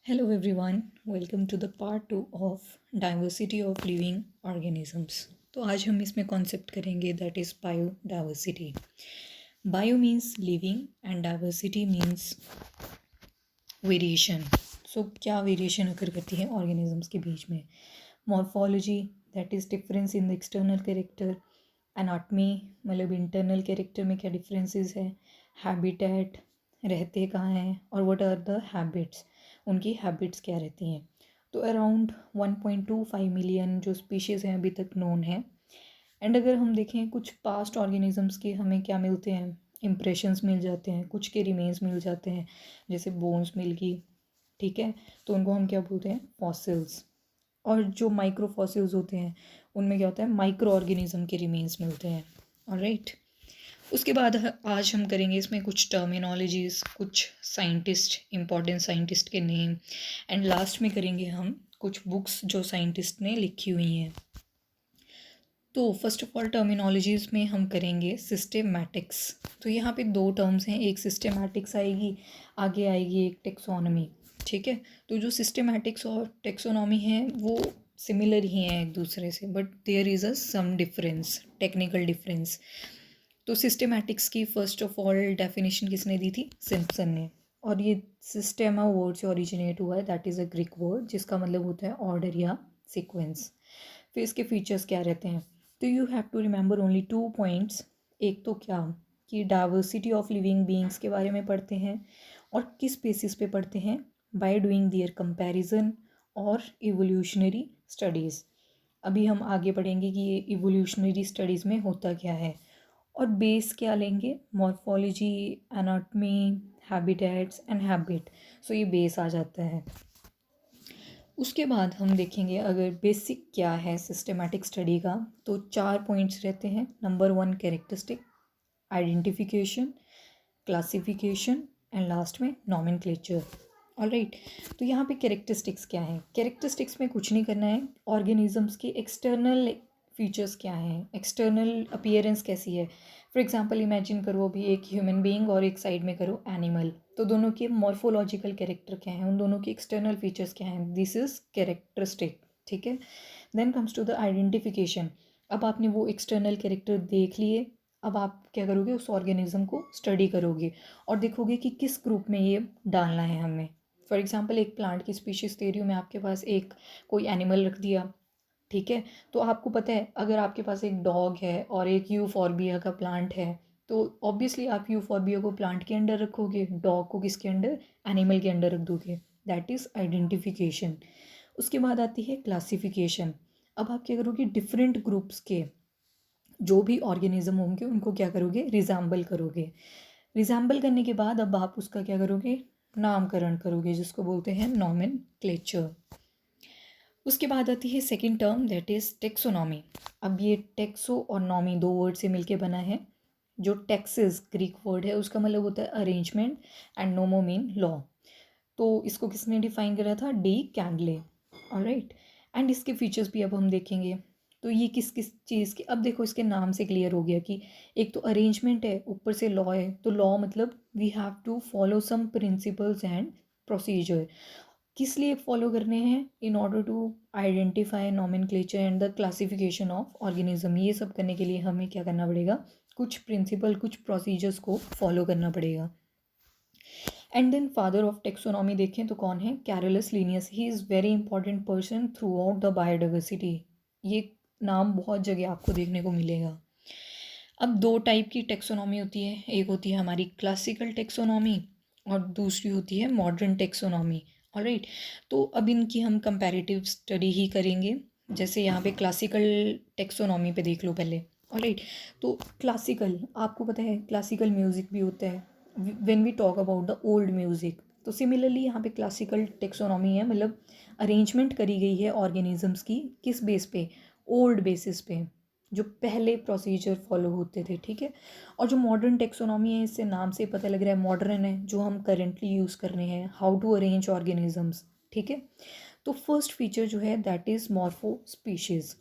Hello everyone, welcome to the part 2 of diversity of living organisms. तो आज हम इसमें कॉन्सेप्ट करेंगे that is biodiversity. Bio means living and diversity means variation. So क्या variation occur करती है organisms के बीच में? Morphology that is difference in the external character. Anatomy मतलब इंटरनल कैरेक्टर में क्या डिफरेंसेस है. हैबिटेट रहते कहाँ हैं और व्हाट आर द हैबिट्स, उनकी हैबिट्स क्या रहती हैं. तो अराउंड 1.25 मिलियन जो स्पीशीज़ हैं अभी तक नोन है. एंड अगर हम देखें कुछ पास्ट ऑर्गेनिजम्स के हमें क्या मिलते हैं, इम्प्रेशंस मिल जाते हैं, कुछ के रिमेन्स मिल जाते हैं, जैसे बोन्स मिल गई. ठीक है, तो उनको हम क्या बोलते हैं, फॉसिल्स. और जो माइक्रो फॉसिल्स होते हैं उनमें क्या होता है, माइक्रो ऑर्गेनिज्म के रिमेन्स मिलते हैं. ऑलराइट. उसके बाद आज हम करेंगे इसमें कुछ टर्मिनोलॉजीज़, कुछ साइंटिस्ट, इम्पॉर्टेंट साइंटिस्ट के नेम. एंड लास्ट में करेंगे हम कुछ बुक्स जो साइंटिस्ट ने लिखी हुई हैं. तो फर्स्ट ऑफ ऑल टर्मिनोलॉजीज़ में हम करेंगे सिस्टेमैटिक्स. तो यहाँ पे दो टर्म्स हैं, एक सिस्टेमैटिक्स आएगी, आगे आएगी एक टेक्सोनॉमी. ठीक है, तो जो सिस्टेमैटिक्स और टेक्सोनॉमी है वो सिमिलर ही हैं एक दूसरे से, but there is a some difference, technical difference. तो सिस्टेमैटिक्स की फ़र्स्ट ऑफ ऑल डेफिनेशन किसने दी थी, सिम्पसन ने. और ये सिस्टेमा वर्ड से ओरिजिनेट हुआ है, that is a Greek word जिसका मतलब होता है ऑर्डर या सीक्वेंस. फिर इसके फीचर्स क्या रहते हैं, तो you have to remember only 2 points. एक तो क्या कि डाइवर्सिटी ऑफ लिविंग बीइंग्स के बारे में पढ़ते हैं और किस बेसिस पे पढ़ते हैं, बाय डूइंग देयर कंपैरिजन और इवोल्यूशनरी स्टडीज़. अभी हम आगे पढ़ेंगे कि ये इवोल्यूशनरी स्टडीज़ में होता क्या है. और बेस क्या लेंगे, morphology, anatomy, habitats and habit. So ये बेस आ जाता है. उसके बाद हम देखेंगे अगर बेसिक क्या है सिस्टेमैटिक स्टडी का, तो 4 पॉइंट्स रहते हैं. Number 1 characteristic, identification, classification and last में नॉमेनक्लेचर. ऑलराइट. तो यहाँ पे कैरेक्टरिस्टिक्स क्या है, कैरेक्टरिस्टिक्स में कुछ नहीं करना है, ऑर्गेनिजम्स की एक्सटर्नल फीचर्स क्या हैं, एक्सटर्नल अपीयरेंस कैसी है. फॉर एग्जांपल इमेजिन करो अभी एक ह्यूमन बीइंग और एक साइड में करो एनिमल, तो दोनों के मॉर्फोलॉजिकल कैरेक्टर क्या हैं, उन दोनों की एक्सटर्नल फीचर्स क्या हैं, दिस इज़ कैरेक्टरिस्टिक. ठीक है. Then comes to the identification. अब आपने वो एक्सटर्नल कैरेक्टर देख लिए, अब आप क्या करोगे, उस ऑर्गेनिज्म को स्टडी करोगे और देखोगे कि किस ग्रुप में ये डालना है हमें. फॉर एग्जांपल एक प्लांट की स्पीशीज़ दे रही हूँ मैं आपके पास, एक कोई एनिमल रख दिया. ठीक है, तो आपको पता है अगर आपके पास एक डॉग है और एक यूफॉर्बिया का प्लांट है, तो ऑब्वियसली आप यूफॉर्बिया को प्लांट के अंडर रखोगे, डॉग को किसके अंडर, एनिमल के अंडर रख दोगे. That is identification. उसके बाद आती है क्लासिफिकेशन. अब आप क्या करोगे, डिफरेंट ग्रुप्स के जो भी ऑर्गेनिज्म होंगे उनको क्या करोगे, रिजेंबल करोगे. रिजेंबल करने के बाद अब आप उसका क्या करोगे, नामकरण करोगे, जिसको बोलते हैं नॉमेनक्लेचर. उसके बाद आती है second term that is taxonomy. अब ये टेक्सो और नॉमी दो वर्ड से मिलके बना है. जो टेक्सिस ग्रीक वर्ड है उसका मतलब होता है अरेंजमेंट एंड नोमो मीन लॉ. तो इसको किसने डिफाइन करा था, डी कैंडले. ऑलराइट. एंड इसके फीचर्स भी अब हम देखेंगे. तो ये किस किस चीज़ के, अब देखो इसके नाम से क्लियर हो गया कि एक तो अरेंजमेंट है, ऊपर से लॉ है. तो लॉ मतलब we have to follow some principles and procedure. किस लिए फॉलो करने हैं, in order to identify nomenclature and the classification of organism. ये सब करने के लिए हमें क्या करना पड़ेगा, कुछ प्रिंसिपल, कुछ प्रोसीजर्स को फॉलो करना पड़ेगा. And then father of taxonomy देखें तो कौन है, Carolus Linnaeus. He is very important person throughout the biodiversity. ये नाम बहुत जगह आपको देखने को मिलेगा. अब दो टाइप की टेक्सोनॉमी होती है, एक होती है हमारी क्लासिकल टेक्सोनॉमी और दूसरी होती है मॉडर्न टेक्सोनॉमी. ऑलराइट. तो अब इनकी हम कंपैरेटिव स्टडी ही करेंगे. जैसे यहाँ पे क्लासिकल टेक्सोनॉमी पे देख लो पहले. ऑलराइट. तो क्लासिकल, आपको पता है क्लासिकल म्यूज़िक भी होता है when we talk about the old music. तो सिमिलरली यहाँ पे क्लासिकल टेक्सोनॉमी है, मतलब अरेंजमेंट करी गई है ऑर्गेनिजम्स की किस बेस पे, ओल्ड बेसिस पे, जो पहले प्रोसीजर फॉलो होते थे. ठीक है. और जो मॉडर्न टेक्सोनॉमी है, इससे नाम से पता लग रहा है मॉडर्न है, जो हम करेंटली यूज़ कर रहे हैं, हाउ टू अरेंज ऑर्गेनिजम्स. ठीक है. तो फर्स्ट फीचर जो है दैट इज़ मॉर्फो स्पीशीज़.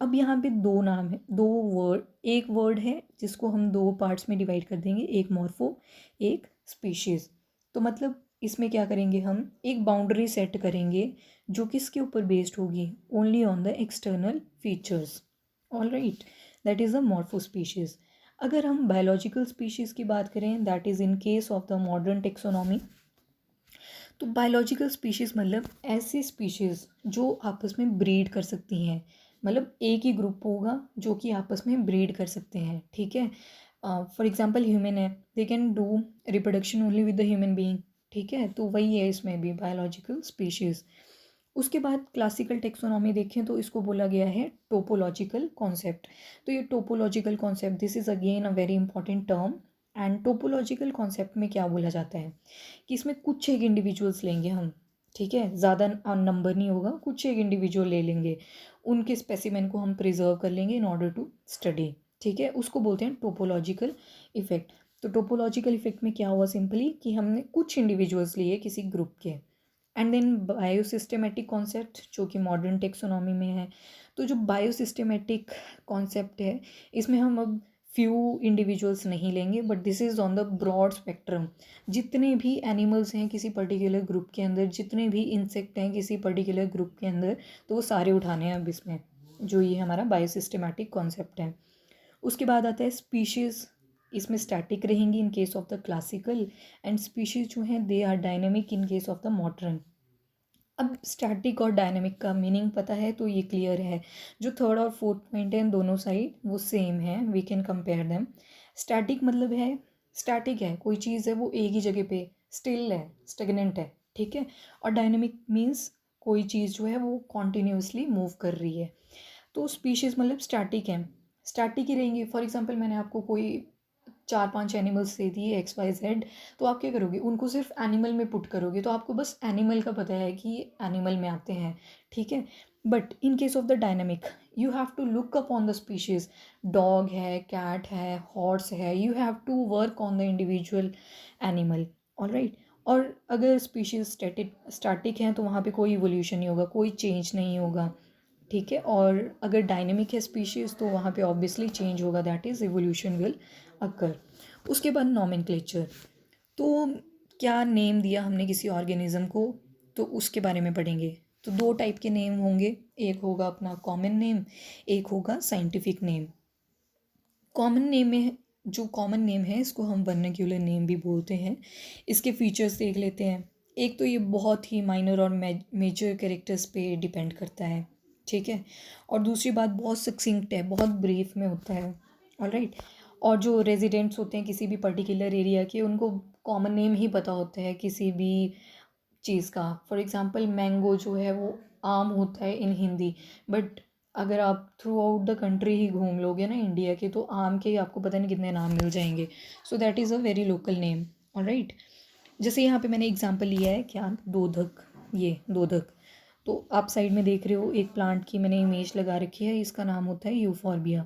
अब यहाँ पे दो नाम है, दो वर्ड, एक वर्ड है जिसको हम दो पार्ट्स में डिवाइड कर देंगे, एक मॉर्फो, एक स्पीशीज़. तो मतलब इसमें क्या करेंगे, हम एक बाउंड्री सेट करेंगे जो किसके ऊपर बेस्ड होगी, only on the external features. All right, that is a morpho species. अगर हम बायोलॉजिकल स्पीशीज़ की बात करें, that is in case of the modern taxonomy, तो बायोलॉजिकल स्पीशीज़ मतलब ऐसी स्पीशीज़ जो आपस में ब्रीड कर सकती हैं, मतलब एक ही ग्रुप होगा जो कि आपस में ब्रीड कर सकते हैं, ठीक है। फॉर एग्जांपल ह्यूमन है, they can do reproduction only with the human being, ठीक है, तो वही है इसमें भी बायोलॉजिकल स्पीशीज़। उसके बाद क्लासिकल टेक्सोनॉमी देखें तो इसको बोला गया है टोपोलॉजिकल कॉन्सेप्ट। तो ये topological concept, this is again a very important term. And topological concept में क्या बोला जाता है कि इसमें कुछ एक इंडिविजुअल्स लेंगे हम, ठीक है, ज़्यादा नंबर नहीं होगा, कुछ एक इंडिविजुअल ले लेंगे, उनके स्पेसिमेन को हम प्रिजर्व कर लेंगे इन ऑर्डर टू स्टडी, ठीक है, उसको बोलते हैं टोपोलॉजिकल इफेक्ट। तो टोपोलॉजिकल इफेक्ट में क्या हुआ, सिंपली कि हमने कुछ इंडिविजुअल्स लिए किसी ग्रुप के। एंड देन बायोसिस्टेमेटिक कॉन्सेप्ट जो कि मॉडर्न टेक्सोनॉमी में है। तो जो बायोसिस्टेमेटिक कॉन्सेप्ट है, इसमें हम अब फ्यू इंडिविजुअल्स नहीं लेंगे, but this is on the broad spectrum. जितने भी एनिमल्स हैं किसी पर्टिकुलर ग्रुप के अंदर, जितने भी इंसेक्ट हैं किसी पर्टिकुलर ग्रुप के अंदर, तो वो सारे उठाने हैं अब इसमें, जो ये हमारा बायोसिस्टेमेटिक कॉन्सेप्ट है। उसके बाद आता है स्पीशीज़। इसमें स्टैटिक रहेंगी in case of the classical, and species जो हैं they are dynamic in case of the modern. अब स्टैटिक और डायनेमिक का मीनिंग पता है तो ये क्लियर है। जो थर्ड और फोर्थ पॉइंट है दोनों साइड वो सेम है, we can compare them. Static मतलब है, स्टैटिक है, कोई चीज़ है वो एक ही जगह पे स्टिल है, स्टेगनेंट है, ठीक है। और डायनेमिक मीन्स कोई चीज़ जो है वो कॉन्टिन्यूसली मूव कर रही है। तो स्पीशीज़ मतलब स्टैटिक है, स्टैटिक ही रहेंगी। फॉर एग्जांपल मैंने आपको कोई 4-5 एनिमल्स दे दिए XYZ, तो आप क्या करोगे, उनको सिर्फ एनिमल में पुट करोगे, तो आपको बस एनिमल का पता है कि ये एनिमल में आते हैं, ठीक है। But in case of the dynamic, you have to look up on the species. Dog है, कैट है, हॉर्स है, you have to work on the individual animal. All right. और अगर स्पीशीज़ स्टैटिक हैं तो वहाँ पे कोई इवोल्यूशन नहीं होगा, कोई चेंज नहीं होगा, ठीक है। और अगर डायनेमिक है स्पीशीज़ तो वहाँ पे ऑब्वियसली चेंज होगा, that is evolution will occur. उसके बाद नॉमेनक्लेचर। तो क्या नेम दिया हमने किसी ऑर्गेनिज्म को, तो उसके बारे में पढ़ेंगे। तो दो टाइप के नेम होंगे, एक होगा अपना कॉमन नेम, एक होगा साइंटिफिक नेम। कॉमन नेम में, जो कॉमन नेम है इसको हम वर्नाक्यूलर नेम भी बोलते हैं। इसके फीचर्स देख लेते हैं। एक तो ये बहुत ही माइनर और मेजर कैरेक्टर्स पे डिपेंड करता है, ठीक है। और दूसरी बात, बहुत सक्सिंक्ट है, बहुत ब्रीफ में होता है। ऑलराइट। और जो रेजिडेंट्स होते हैं किसी भी पर्टिकुलर एरिया के, उनको कॉमन नेम ही पता होता है किसी भी चीज़ का। फॉर एग्जांपल मैंगो जो है वो आम होता है इन हिंदी, बट अगर आप थ्रू आउट द कंट्री ही घूम लोगे ना इंडिया के, तो आम के ही आपको पता नहीं कितने नाम मिल जाएंगे। So that is a very local name. Alright. जैसे यहाँ पे मैंने एग्जांपल लिया है क्या, दोधक, ये दोधक। तो आप साइड में देख रहे हो एक प्लांट की मैंने इमेज लगा रखी है, इसका नाम होता है यूफॉर्बिया।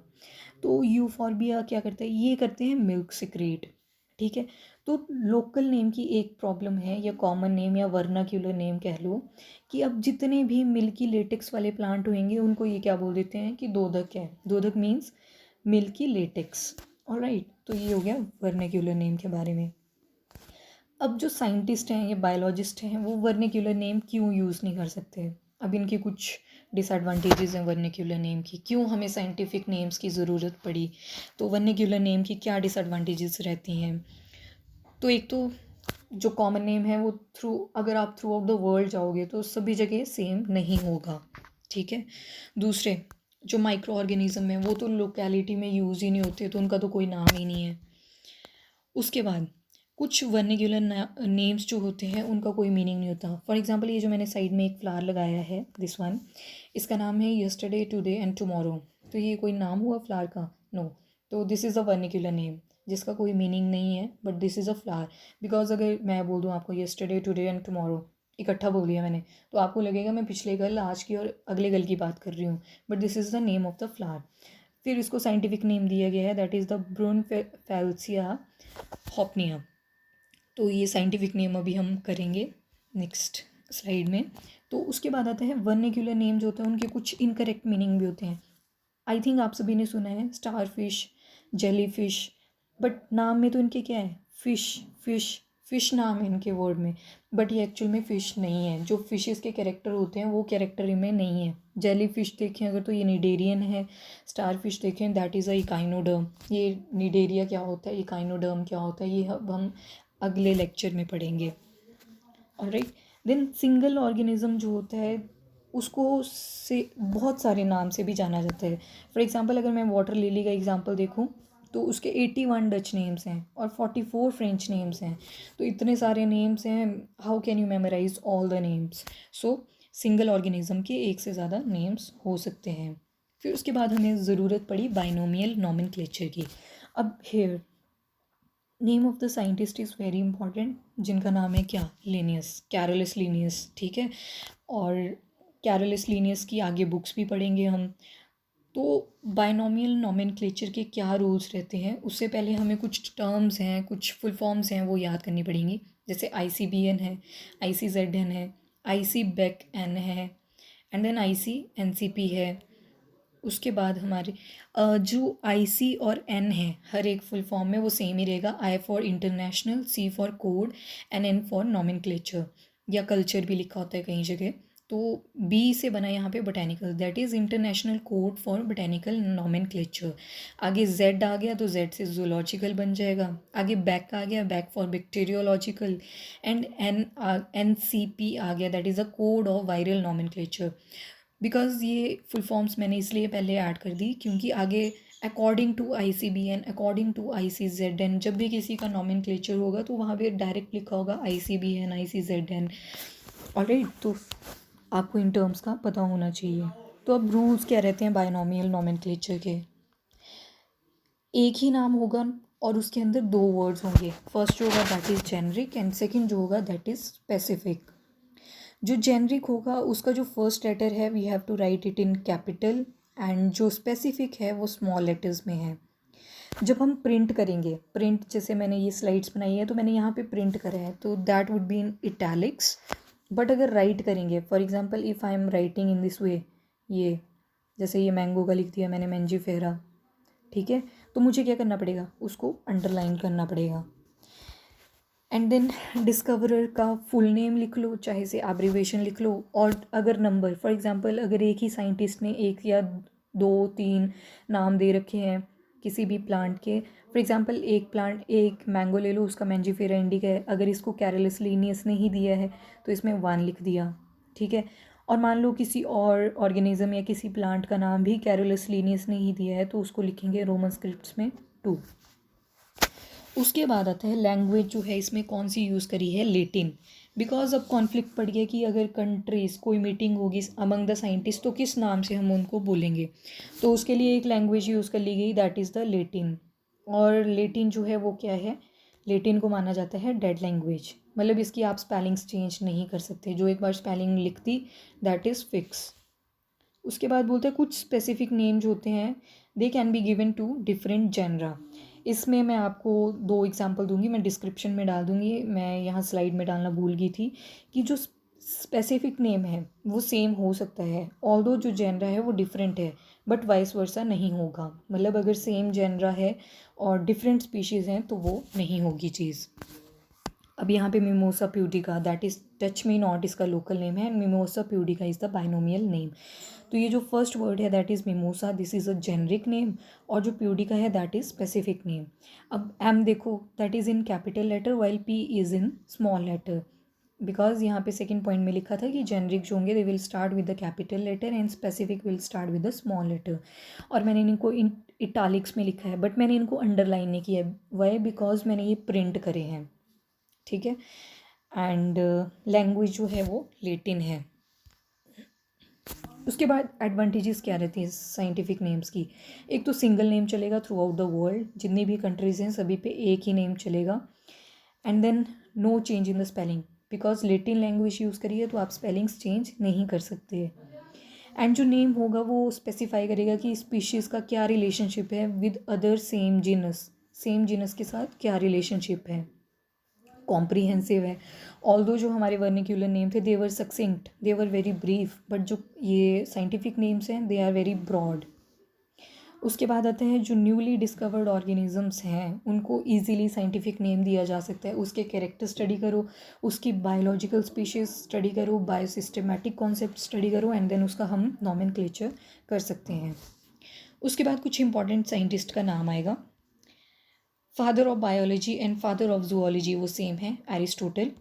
तो यूफॉर्बिया क्या करता है, ये करते हैं मिल्क सिक्रेट, ठीक है। तो लोकल नेम की एक प्रॉब्लम है, या कॉमन नेम या वर्नाक्यूलर नेम कह लो, कि अब जितने भी मिल्की लेटेक्स वाले प्लांट होंगे उनको ये क्या बोल देते हैं कि दोधक है। दोधक मीन्स मिल्की लेटेक्स। ऑलराइट। तो ये हो गया वर्नाक्यूलर नेम के बारे में। अब जो साइंटिस्ट हैं या बायोलॉजिस्ट हैं वो वर्नाक्यूलर नेम क्यों यूज़ नहीं कर सकते, अब इनके कुछ डिसएडवांटेजेस हैं वर्नाक्यूलर नेम की, क्यों हमें साइंटिफिक नेम्स की ज़रूरत पड़ी। तो वर्नाक्यूलर नेम की क्या डिसएडवांटेजेस रहती हैं। तो एक तो जो कॉमन नेम है वो अगर आप थ्रू आउट द वर्ल्ड जाओगे तो सभी जगह सेम नहीं होगा, ठीक है। दूसरे, जो माइक्रो ऑर्गेनिज्म है वो तो लोकेलिटी में यूज़ ही नहीं होते, तो उनका तो कोई नाम ही नहीं है। उसके बाद कुछ वर्निकुलर नेम्स जो होते हैं उनका कोई मीनिंग नहीं होता। फॉर एग्जांपल ये जो मैंने साइड में एक फ्लावर लगाया है, दिस वन, इसका नाम है यस्टरडे, टुडे एंड टुमारो। तो ये कोई नाम हुआ फ्लावर का? नो। तो this is a vernacular name जिसका कोई मीनिंग नहीं है, but this is a flower. Because अगर मैं बोल दूँ आपको यस्टरडे, टुडे एंड टुमारो, इकट्ठा बोल दिया मैंने, तो आपको लगेगा मैं पिछले कल, आज की और अगले कल की बात कर रही हूँ, but this is the name of the flower. फिर इसको साइंटिफिक नेम दिया गया है, दैट इज़ द ब्रूनफेल्सिया हॉपनिया। तो ये साइंटिफिक नेम अभी हम करेंगे नेक्स्ट स्लाइड में। तो उसके बाद आता है वर्निकुलर नेम जो होते हैं उनके कुछ इनकरेक्ट मीनिंग भी होते हैं। आई थिंक आप सभी ने सुना है star fish, jelly fish, but नाम में तो इनके क्या है, फिश फिश फ़िश नाम है इनके वर्ड में, बट ये एक्चुअल में फ़िश नहीं है। जो फिशेस के कैरेक्टर होते हैं वो कैरेक्टर इनमें नहीं है। जेली फिश देखें अगर तो ये निडेरियन है, स्टार फिश देखें दैट इज़ अ इकाइनोडर्म। ये निडेरिया क्या होता है, इकाइनोडर्म क्या होता है, ये अब हम अगले लेक्चर में पढ़ेंगे। ऑलराइट, देन सिंगल ऑर्गेनिज्म जो होता है उसको से बहुत सारे नाम से भी जाना जाता है। फॉर एग्जांपल अगर मैं वाटर लिली का एग्जांपल देखूं तो उसके 81 डच नेम्स हैं और 44 फ्रेंच नेम्स हैं। तो इतने सारे नेम्स हैं, how can you memorise all the names. So single organism के एक से ज़्यादा नेम्स हो सकते हैं। फिर उसके बाद हमें ज़रूरत पड़ी बाइनोमियल नॉमेनक्लेचर की। अब here name of the scientist is very important, जिनका नाम है क्या, लिनियस, कैरोलस लिनियस। ठीक है, और कैरोलस लिनियस की आगे बुक्स भी पढ़ेंगे हम। तो बाइनोमियल नॉमेनक्लेचर के क्या रूल्स रहते हैं, उससे पहले हमें कुछ टर्म्स हैं, कुछ फुल फॉर्म्स हैं, वो याद करनी पड़ेंगी। जैसे ICBN है, ICZN है, ICBEC-N है, एंड देन ICNCP है। उसके बाद हमारे जो IC और N है हर एक फुल फॉर्म में वो सेम ही रहेगा। I for international, C for code, and N for nomenclature, या कल्चर भी लिखा होता है कहीं जगह। तो B से बना यहाँ पे botanical, that is international code for botanical nomenclature. आगे Z आ गया तो Z से जूलॉजिकल बन जाएगा। आगे बैक आ गया, back for bacteriological, and NCP आ गया, that is a code of viral nomenclature. Because ये फुल फॉर्म्स मैंने इसलिए पहले ऐड कर दी क्योंकि आगे according to ICBN, according to ICZN, जब भी किसी का नॉमेनक्लेचर होगा तो वहाँ पे डायरेक्ट लिखा होगा ICBN, ICZN। ऑलराइट, तो आपको इन टर्म्स का पता होना चाहिए। तो अब रूल्स क्या रहते हैं बाइनोमियल नॉमेनक्लेचर के। एक ही नाम होगा और उसके अंदर दो वर्ड्स होंगे। फर्स्ट जो होगा that is generic, and second जो होगा दैट इज़ स्पेसिफिक। जो जेनरिक होगा उसका जो फर्स्ट लेटर है we have to write it in capital, and जो स्पेसिफिक है वो स्मॉल लेटर्स में है। जब हम प्रिंट करेंगे, प्रिंट जैसे मैंने ये स्लाइड्स बनाई है तो मैंने यहाँ पे प्रिंट करा है तो that would be in italics. But अगर राइट करेंगे, for example if I am writing in this way, ये जैसे ये मैंगो का लिख दिया मैंने मैंजी फेरा, ठीक है, तो मुझे क्या करना पड़ेगा, उसको अंडरलाइन करना पड़ेगा। एंड देन डिस्कवरर का फुल नेम लिख लो, चाहे से एब्रीवेशन लिख लो। और अगर नंबर, फॉर एग्जांपल अगर एक ही साइंटिस्ट ने एक या दो तीन नाम दे रखे हैं किसी भी प्लांट के, फॉर एग्जांपल एक प्लांट, एक मैंगो ले लो, उसका मैंजीफेरा इंडिका है, अगर इसको कैरोलस लीनियस ने ही दिया है तो इसमें 1 लिख दिया, ठीक है। और मान लो किसी और ऑर्गेनिज्म या किसी प्लांट का नाम भी कैरोलस लीनियस ने ही दिया है तो उसको लिखेंगे रोमन स्क्रिप्ट्स में 2। उसके बाद आता है लैंग्वेज जो है इसमें कौन सी यूज़ करी है, लेटिन। बिकॉज अब कॉन्फ्लिक्ट पड़ गया कि अगर कंट्रीज़ कोई मीटिंग होगी अमंग द साइंटिस्ट तो किस नाम से हम उनको बोलेंगे, तो उसके लिए एक लैंग्वेज यूज़ कर ली गई दैट इज़ द लेटिन। और लेटिन जो है वो क्या है, लेटिन को माना जाता है डेड लैंग्वेज, मतलब इसकी आप स्पेलिंग्स चेंज नहीं कर सकते, जो एक बार स्पेलिंग लिख दी दैट इज़ फिक्स। उसके बाद बोलते हैं कुछ स्पेसिफिक नेम जो होते हैं they can be given to different genera. इसमें मैं आपको 2 एग्जांपल दूंगी, मैं डिस्क्रिप्शन में डाल दूंगी, मैं यहाँ स्लाइड में डालना भूल गई थी कि जो स्पेसिफिक नेम है वो सेम हो सकता है ऑल्दो जो जेनरा है वो डिफरेंट है, बट वाइस वर्सा नहीं होगा। मतलब अगर सेम जेनरा है और डिफरेंट स्पीशीज़ हैं तो वो नहीं होगी चीज़। अब यहाँ पे Mimosa pudica that is touch me not इसका लोकल नेम है, and Mimosa pudica is the binomial name. तो ये जो फर्स्ट वर्ड है that is Mimosa, this is a generic name, और जो प्यूडिका है दैट इज़ स्पेसिफिक नेम। अब एम देखो that is in capital letter while P is in small letter, because यहाँ पे सेकेंड पॉइंट में लिखा था कि जेनरिक जो होंगे they will start with the capital letter and specific will start with the small letter. और मैंने इनको इन इटालिक्स में लिखा है बट मैंने इनको अंडरलाइन नहीं किया है, वाई, बिकॉज मैंने ये प्रिंट करे हैं, ठीक है। एंड लैंग्वेज जो है वो लेटिन है। उसके बाद एडवांटेजेस क्या रहती हैं साइंटिफिक नेम्स की। एक तो सिंगल नेम चलेगा थ्रू आउट द वर्ल्ड, जितनी भी कंट्रीज़ हैं सभी पे एक ही नेम चलेगा। And then no change in the spelling, because Latin language use करिए तो आप स्पेलिंग्स चेंज नहीं कर सकते। एंड जो नेम होगा वो स्पेसिफाई करेगा कि स्पीशीज़ का क्या रिलेशनशिप है with other same genus, same genus के साथ क्या रिलेशनशिप है। कॉम्प्रीहेंसिव है, ऑल्दो जो हमारे वर्निक्यूलर नेम थे दे वर सक्सिंक्ट, दे वर वेरी ब्रीफ, बट जो ये साइंटिफिक नेम्स हैं दे आर वेरी ब्रॉड। उसके बाद आता है जो न्यूली डिस्कवर्ड ऑर्गेनिजम्स हैं उनको इजीली साइंटिफिक नेम दिया जा सकता है, उसके कैरेक्टर स्टडी करो, उसकी बायोलॉजिकल स्पीशीज स्टडी करो, बायोसिस्टमैटिक कॉन्सेप्ट स्टडी करो, एंड देन उसका हम नॉमेनक्लेचर कर सकते हैं। उसके बाद कुछ इंपॉर्टेंट साइंटिस्ट का नाम आएगा। Father of biology and father of zoology वो सेम है, एरिस्टोटल।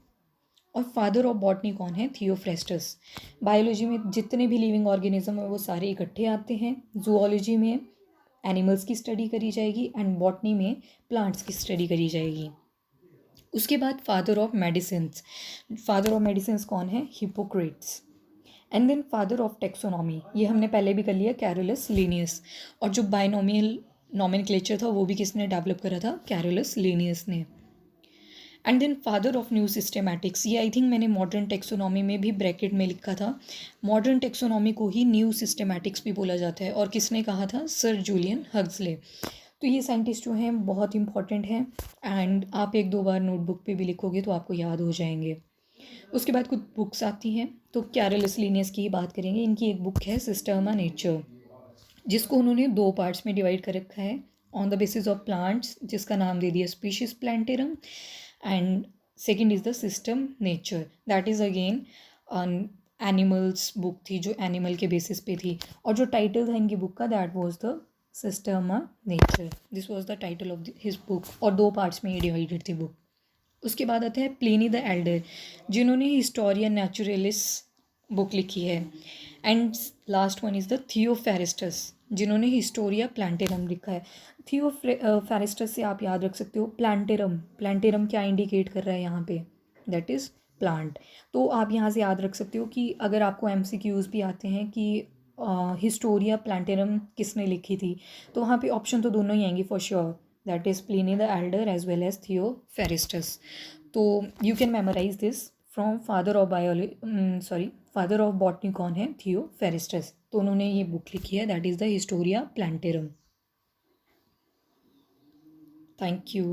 और फादर ऑफ बॉटनी कौन है? थियोफ्रेस्टस। बायोलॉजी में जितने भी लिविंग ऑर्गेनिज्म है वो सारे इकट्ठे आते हैं। जूलॉजी में एनिमल्स की स्टडी करी जाएगी एंड बॉटनी में प्लांट्स की स्टडी करी जाएगी। उसके बाद father of medicines, father of medicines कौन है? Hippocrates. And then father of taxonomy, ये हमने पहले भी कर लिया, कैरोलस लीनियस। और जो बाइनोमियल नॉमेनक्लेचर था वो भी किसने डेवलप करा था? कैरोलस लीनियस ने। And then father of new systematics, ये आई थिंक मैंने मॉडर्न टेक्सोनॉमी में भी ब्रैकेट में लिखा था। मॉडर्न टेक्सोनॉमी को ही न्यू सिस्टेमैटिक्स भी बोला जाता है, और किसने कहा था? Sir Julian Huxley. तो ये साइंटिस्ट जो हैं बहुत इंपॉर्टेंट हैं, एंड आप एक दो बार नोटबुक पे भी लिखोगे तो आपको याद हो जाएंगे। उसके बाद कुछ बुक्स आती हैं, तो कैरोलस लीनियस की ही बात करेंगे। इनकी एक बुक है सिस्टमा नेचर, जिसको उन्होंने 2 पार्ट्स में डिवाइड कर रखा है, on the basis of plants, जिसका नाम दे दिया species plantarum, and second is the system nature, that is again animals book थी, जो एनिमल के बेसिस पे थी। और जो टाइटल था इनकी बुक का, that was the Systema nature, this was the title of his book, और 2 पार्ट्स में ये डिवाइडेड थी बुक। उसके बाद आता है प्लिनी द एल्डर, जिन्होंने हिस्टोरिया नेचुरलिस बुक लिखी है। And last one is the Theophrastus, जिन्होंने हिस्टोरिया प्लांटेरम लिखा है। थियोफेरिस्टस से आप याद रख सकते हो प्लांटेरम, प्लांटेरम क्या इंडिकेट कर रहा है यहाँ पे? That is plant. तो आप यहाँ से याद रख सकते हो कि अगर आपको MCQs भी आते हैं कि हिस्टोरिया प्लांटेरम किसने लिखी थी, तो वहाँ पे ऑप्शन तो दोनों ही आएंगे for sure, that is Pliny the Elder as well as Theophrastus. तो you can memorise this from father of biology, father of botany कौन है? थियोफेरिस्टस। तो उन्होंने ये बुक लिखी है, that is the Historia Plantarum. Thank you.